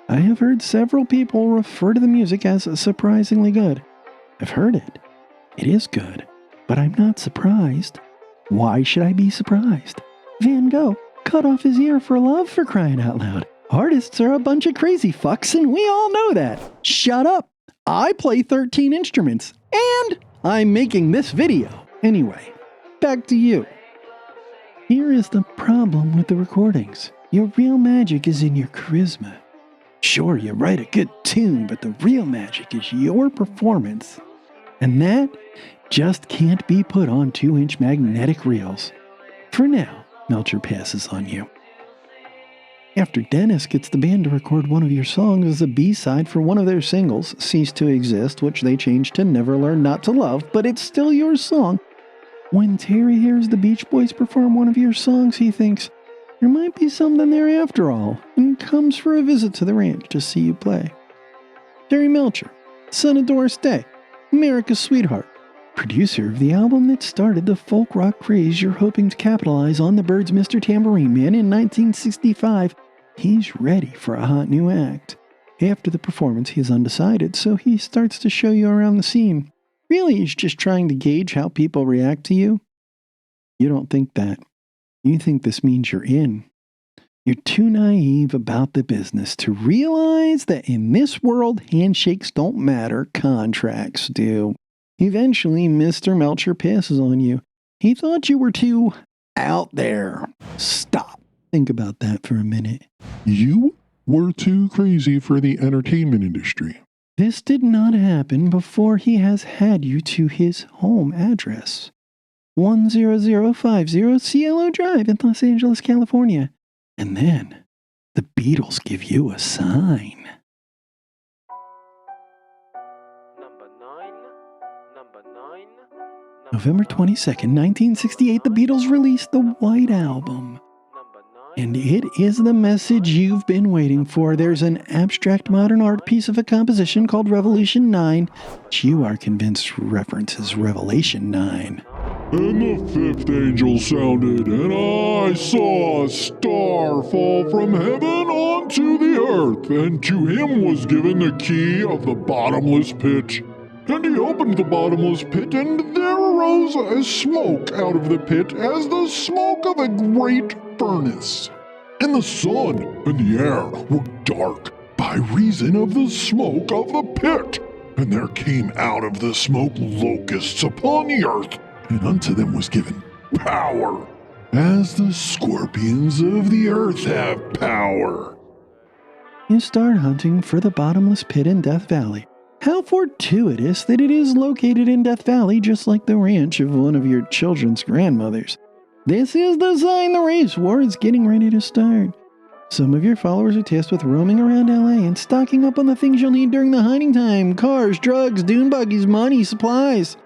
I have heard several people refer to the music as surprisingly good. I've heard it. It is good, but I'm not surprised. Why should I be surprised? Van Gogh cut off his ear for love, for crying out loud. Artists are a bunch of crazy fucks, and we all know that. Shut up. I play 13 instruments, and I'm making this video. Anyway, back to you. Here is the problem with the recordings. Your real magic is in your charisma. Sure, you write a good tune, but the real magic is your performance. And that just can't be put on 2-inch magnetic reels. For now, Melcher passes on you. After Dennis gets the band to record one of your songs as a B-side for one of their singles, Cease to Exist, which they changed to Never Learn Not to Love, but it's still your song. When Terry hears the Beach Boys perform one of your songs, he thinks, there might be something there after all, and comes for a visit to the ranch to see you play. Terry Melcher, son of Doris Day, America's sweetheart, producer of the album that started the folk rock craze you're hoping to capitalize on the Byrds' Mr. Tambourine Man in 1965, he's ready for a hot new act. After the performance, he is undecided, so he starts to show you around the scene. Really, he's just trying to gauge how people react to you. You don't think that. You think this means you're in. You're too naive about the business to realize that in this world, handshakes don't matter, contracts do. Eventually, Mr. Melcher passes on you. He thought you were too out there. Stop. Think about that for a minute. You were too crazy for the entertainment industry. This did not happen before he has had you to his home address. 10050 Cielo Drive in Los Angeles, California. And then, the Beatles give you a sign. November 22nd, 1968, the Beatles released the White Album. And it is the message you've been waiting for. There's an abstract modern art piece of a composition called Revolution 9, which you are convinced references Revelation 9. And the fifth angel sounded, and I saw a star fall from heaven onto the earth, and to him was given the key of the bottomless pit. And he opened the bottomless pit, and there arose a smoke out of the pit as the smoke of a great furnace. And the sun and the air were dark by reason of the smoke of the pit. And there came out of the smoke locusts upon the earth, and unto them was given power, as the scorpions of the earth have power. You start hunting for the bottomless pit in Death Valley. How fortuitous that it is located in Death Valley, just like the ranch of one of your children's grandmothers. This is the sign the race war is getting ready to start. Some of your followers are tasked with roaming around LA and stocking up on the things you'll need during the hunting time: cars, drugs, dune buggies, money, supplies.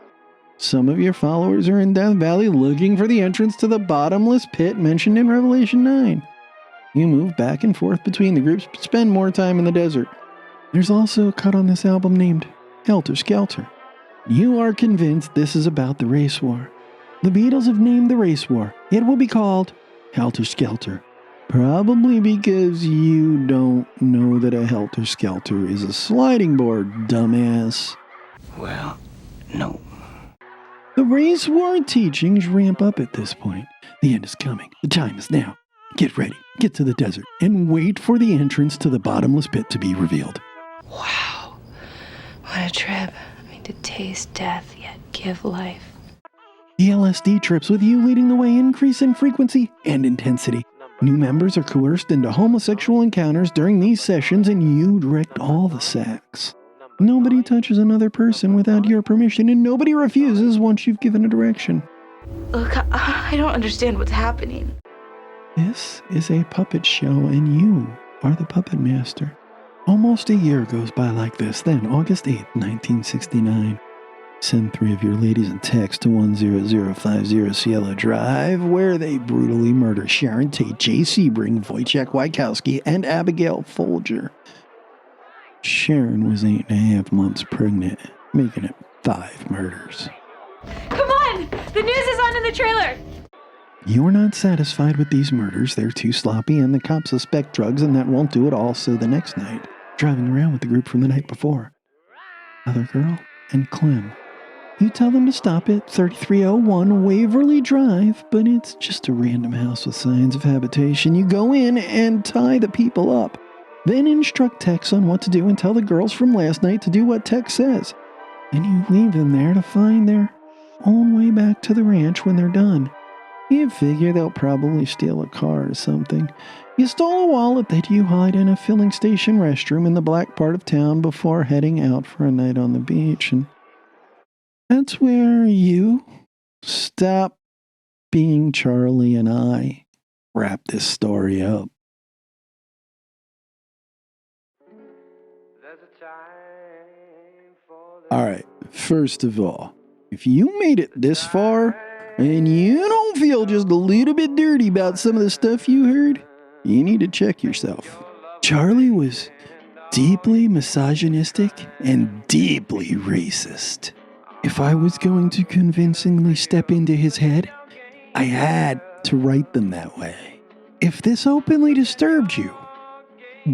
Some of your followers are in Death Valley looking for the entrance to the bottomless pit mentioned in Revelation 9. You move back and forth between the groups, but spend more time in the desert. There's also a cut on this album named Helter Skelter. You are convinced this is about the race war. The Beatles have named the race war. It will be called Helter Skelter. Probably because you don't know that a Helter Skelter is a sliding board, dumbass. Well, no. The race war teachings ramp up at this point. The end is coming. The time is now. Get ready, get to the desert, and wait for the entrance to the bottomless pit to be revealed. Wow. What a trip. I mean, to taste death yet give life. The LSD trips, with you leading the way, increase in frequency and intensity. New members are coerced into homosexual encounters during these sessions, and you direct all the sex. Nobody touches another person without your permission, and nobody refuses once you've given a direction. Look, I don't understand what's happening. This is a puppet show, and you are the puppet master. Almost a year goes by like this. Then, August 8th, 1969. Send 3 of your ladies a text to 10050 Cielo Drive, where they brutally murder Sharon Tate, Jay Sebring, Wojciech Wykowski, and Abigail Folger. Sharon was 8.5 months pregnant, making it 5 murders. Come on! The news is on in the trailer! You're not satisfied with these murders. They're too sloppy, and the cops suspect drugs, and that won't do it all. So the next night, driving around with the group from the night before, Other Girl and Clem. You tell them to stop at 3301 Waverly Drive, but it's just a random house with signs of habitation. You go in and tie the people up, then instruct Tex on what to do and tell the girls from last night to do what Tex says. And you leave them there to find their own way back to the ranch when they're done. You figure they'll probably steal a car or something. You stole a wallet that you hide in a filling station restroom in the black part of town before heading out for a night on the beach, and that's where you stop being Charlie and I wrap this story up. Alright, first of all, if you made it this far and you don't feel just a little bit dirty about some of the stuff you heard, you need to check yourself. Charlie was deeply misogynistic and deeply racist. If I was going to convincingly step into his head, I had to write them that way. If this openly disturbed you,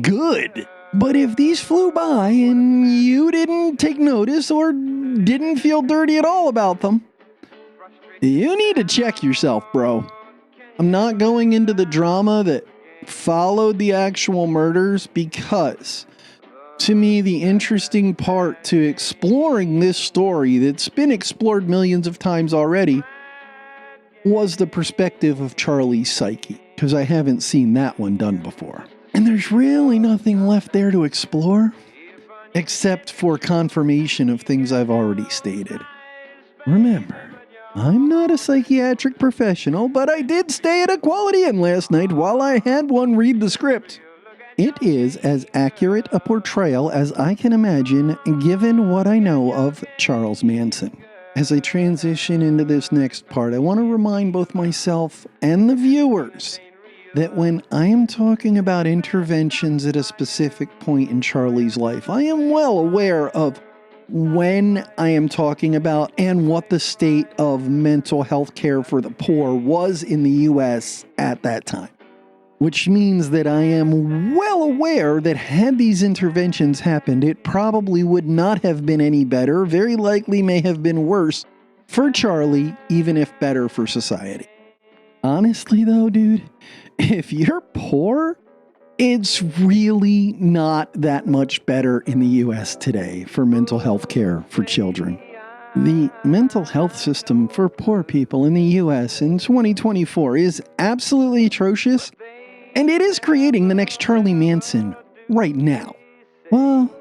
good. But if these flew by and you didn't take notice or didn't feel dirty at all about them, you need to check yourself, bro. I'm not going into the drama that followed the actual murders because, to me, the interesting part to exploring this story that's been explored millions of times already was the perspective of Charlie's psyche, because I haven't seen that one done before. And there's really nothing left there to explore, except for confirmation of things I've already stated. Remember, I'm not a psychiatric professional, but I did stay at a Quality Inn last night while I had one read the script. It is as accurate a portrayal as I can imagine, given what I know of Charles Manson. as I transition into this next part, I want to remind both myself and the viewers that when I am talking about interventions at a specific point in Charlie's life, I am well aware of when I am talking about and what the state of mental health care for the poor was in the U.S. at that time. Which means that I am well aware that had these interventions happened, it probably would not have been any better, very likely may have been worse for Charlie, even if better for society. Honestly though, dude, if you're poor, it's really not that much better in the US today for mental health care for children. The mental health system for poor people in the US in 2024 is absolutely atrocious. And it is creating the next Charlie Manson right now. Well,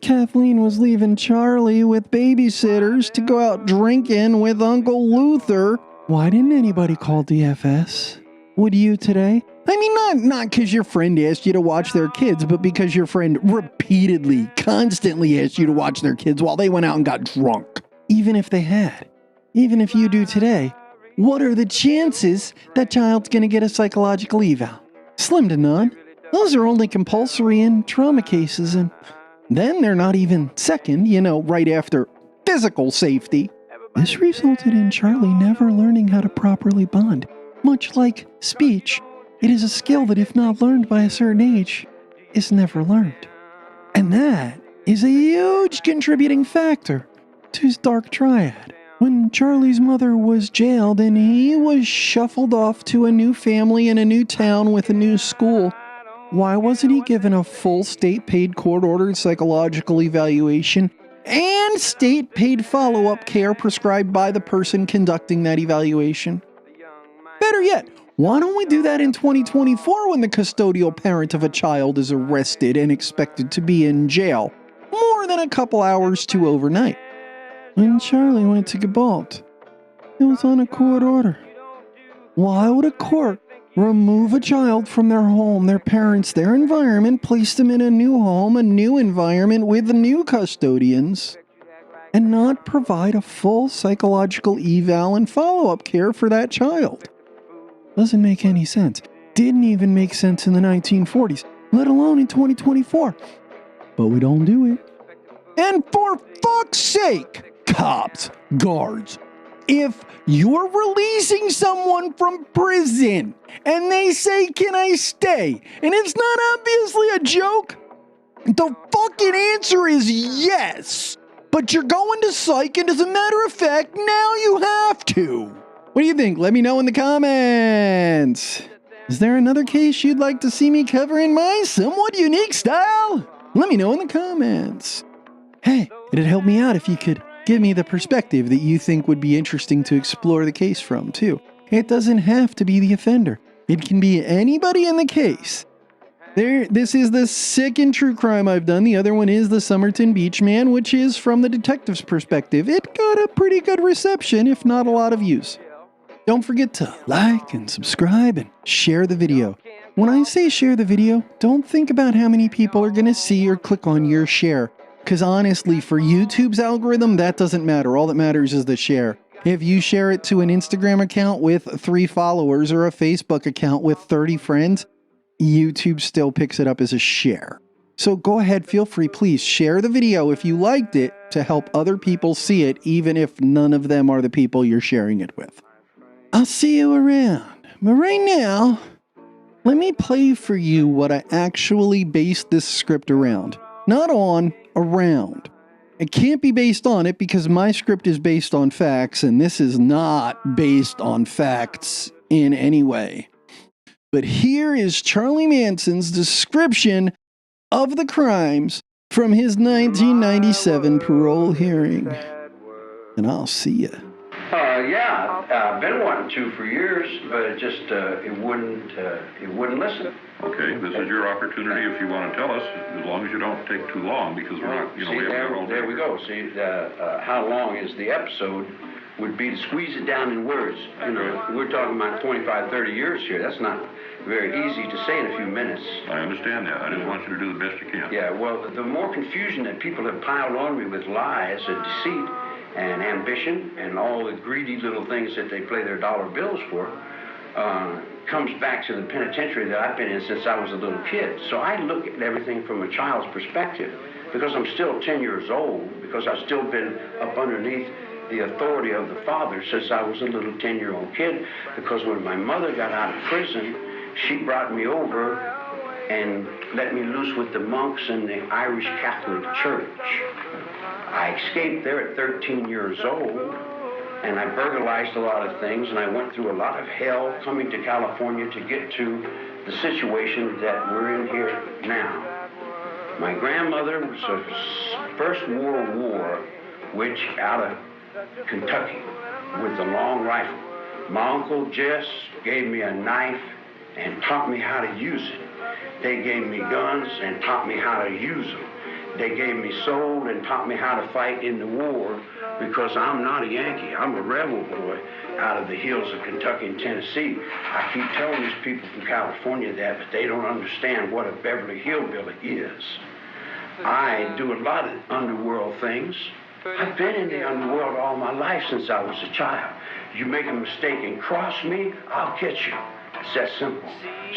Kathleen was leaving Charlie with babysitters to go out drinking with Uncle Luther. Why didn't anybody call DFS? Would you today? I mean, not because your friend asked you to watch their kids, but because your friend repeatedly, constantly asked you to watch their kids while they went out and got drunk. Even if they had. Even if you do today, what are the chances that child's going to get a psychological eval? Slim to none. Those are only compulsory in trauma cases, and then they're not even second, right after physical safety. This resulted in Charlie never learning how to properly bond. Much like speech, it is a skill that if not learned by a certain age, is never learned. And that is a huge contributing factor to his dark triad. When Charlie's mother was jailed and he was shuffled off to a new family in a new town with a new school, why wasn't he given a full state-paid court-ordered psychological evaluation and state-paid follow-up care prescribed by the person conducting that evaluation? Better yet, why don't we do that in 2024 when the custodial parent of a child is arrested and expected to be in jail more than a couple hours to overnight? When Charlie went to Gabalt, it was on a court order. Why would a court remove a child from their home, their parents, their environment, place them in a new home, a new environment with new custodians, and not provide a full psychological eval and follow-up care for that child? Doesn't make any sense. Didn't even make sense in the 1940s, let alone in 2024. But we don't do it. And for fuck's sake, cops, guards, if you're releasing someone from prison and they say, "Can I stay?" and it's not obviously a joke, the fucking answer is yes. But you're going to psych, and as a matter of fact, now you have to. What do you think? Let me know in the comments. Is there another case you'd like to see me cover in my somewhat unique style? Let me know in the comments. Hey, it'd help me out if you could give me the perspective that you think would be interesting to explore the case from, too. It doesn't have to be the offender. It can be anybody in the case. This is the second true crime I've done. The other one is the Somerton Beach Man, which is from the detective's perspective. It got a pretty good reception, if not a lot of views. Don't forget to like and subscribe and share the video. When I say share the video, don't think about how many people are going to see or click on your share. Because honestly, for YouTube's algorithm, that doesn't matter. All that matters is the share. If you share it to an Instagram account with 3 followers or a Facebook account with 30 friends, YouTube still picks it up as a share. So go ahead, feel free, please share the video if you liked it to help other people see it, even if none of them are the people you're sharing it with. I'll see you around. But right now, let me play for you what I actually based this script around. Not on, around. It can't be based on it because my script is based on facts, and this is not based on facts in any way. But here is Charlie Manson's description of the crimes from his 1997 parole hearing. And I'll see ya. I've been wanting to for years, but it just it wouldn't listen. Okay, this is your opportunity if you want to tell us, as long as you don't take too long, because we're not, we haven't got all day. There we go. See, how long is the episode would be to squeeze it down in words. We're talking about 25, 30 years here. That's not very easy to say in a few minutes. I understand that. I just want you to do the best you can. Yeah, well, the more confusion that people have piled on me with lies and deceit and ambition and all the greedy little things that they play their dollar bills for comes back to the penitentiary that I've been in since I was a little kid. So I look at everything from a child's perspective because I'm still 10 years old, because I've still been up underneath the authority of the father since I was a little 10-year-old kid, because when my mother got out of prison, she brought me over and let me loose with the monks in the Irish Catholic Church. I escaped there at 13 years old, and I burglarized a lot of things, and I went through a lot of hell coming to California to get to the situation that we're in here now. My grandmother was a First World War witch out of Kentucky with a long rifle. My Uncle Jess gave me a knife and taught me how to use it. They gave me guns and taught me how to use them. They gave me soul and taught me how to fight in the war, because I'm not a Yankee. I'm a rebel boy out of the hills of Kentucky and Tennessee. I keep telling these people from California that, but they don't understand what a Beverly Hillbilly is. I do a lot of underworld things. I've been in the underworld all my life since I was a child. You make a mistake and cross me, I'll get you. It's that simple.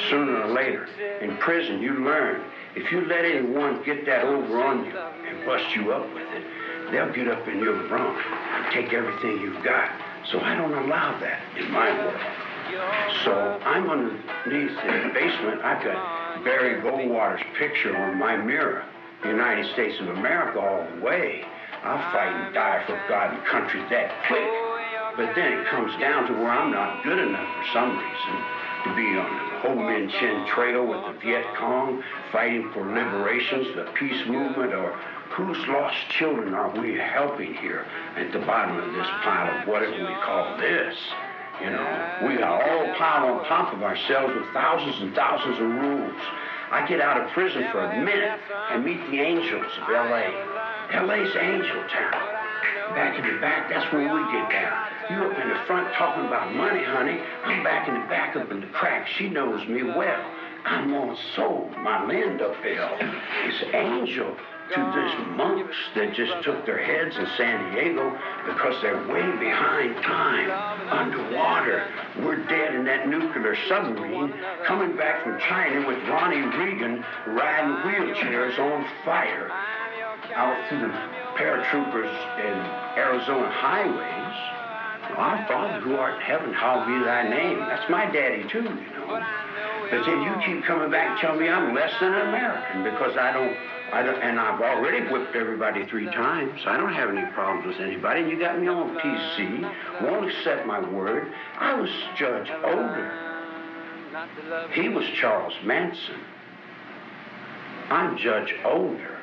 Sooner or later, in prison, you learn. If you let anyone get that over on you and bust you up with it, they'll get up in your room and take everything you've got. So I don't allow that in my world. So I'm underneath the basement. I've got Barry Goldwater's picture on my mirror. The United States of America all the way. I'll fight and die for God and country that quick. But then it comes down to where I'm not good enough for some reason to be on the Ho Min Chin Trail with the Viet Cong, fighting for liberations, the peace movement, or whose lost children are we helping here at the bottom of this pile of whatever we call this? You know, we got all piled on top of ourselves with thousands and thousands of rules. I get out of prison for a minute and meet the angels of L.A. L.A.'s Angel Town. Back in the back, that's where we get down. You up in the front talking about money, honey. I'm back in the back up in the crack. She knows me well. I'm on soul. My Linda Bell is angel to these monks that just took their heads in San Diego because they're way behind time, underwater. We're dead in that nuclear submarine coming back from China with Ronnie Reagan riding wheelchairs on fire out through the paratroopers in Arizona highways. Our Father who art in heaven, hallowed be thy name. That's my daddy too, you know. But then you keep coming back and telling me I'm less than an American because I don't, and I've already whipped everybody 3 times. I don't have any problems with anybody. You got me on PC, won't accept my word. I was Judge Older. He was Charles Manson. I'm Judge Older.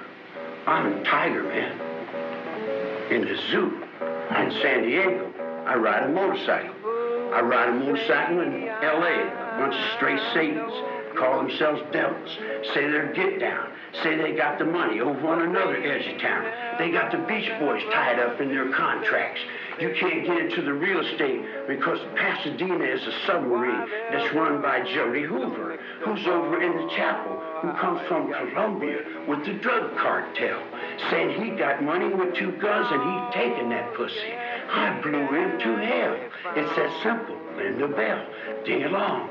I'm a tiger, man. In the zoo in San Diego, I ride a motorcycle. I ride a motorcycle in L.A., a bunch of stray Satans call themselves devils, say they're get down, say they got the money over on another edge of town. They got the Beach Boys tied up in their contracts. You can't get into the real estate because Pasadena is a submarine that's run by Jody Hoover, who's over in the chapel, who comes from Colombia with the drug cartel, saying he got money with 2 guns and he'd taken that pussy. I blew him to hell. It's that simple. Linda Bell, ding along,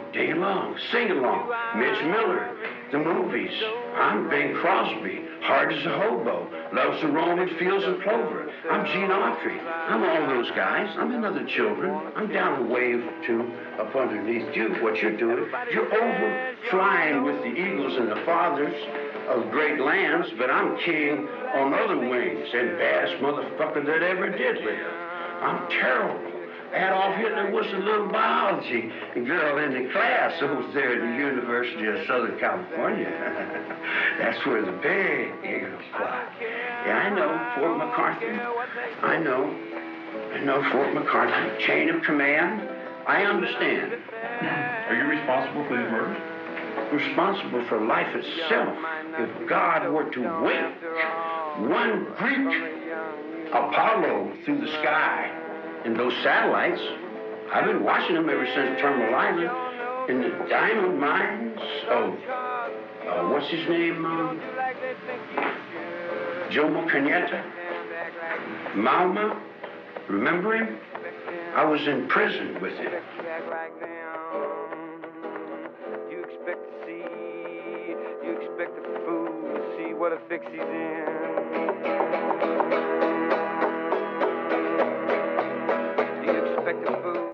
sing along. Mitch Miller, the movies. I'm Bing Crosby, hard as a hobo, loves to roam in fields of clover. I'm Gene Autry. I'm all those guys. I'm in other children. I'm down a wave or 2 up underneath you. What you're doing, you're over flying with the eagles and the fathers of great lands, but I'm king on other wings and baddest motherfucker that ever did live. I'm terrible. Adolf Hitler was a little biology girl in the class over there at the University of Southern California. That's where the big eagles fly. Yeah, I know, Fort MacArthur. I know Fort MacArthur. Chain of command. I understand. Are you responsible for these murders? Responsible for life itself. If God were to wink one Greek Apollo through the sky, and those satellites, I've been watching them ever since Termaliza, in the diamond mines of, what's his name, Jomo Kenyatta, Malma, Remember him? I was in prison with him. You expect to see, you expect the fool to see what a fix he's in.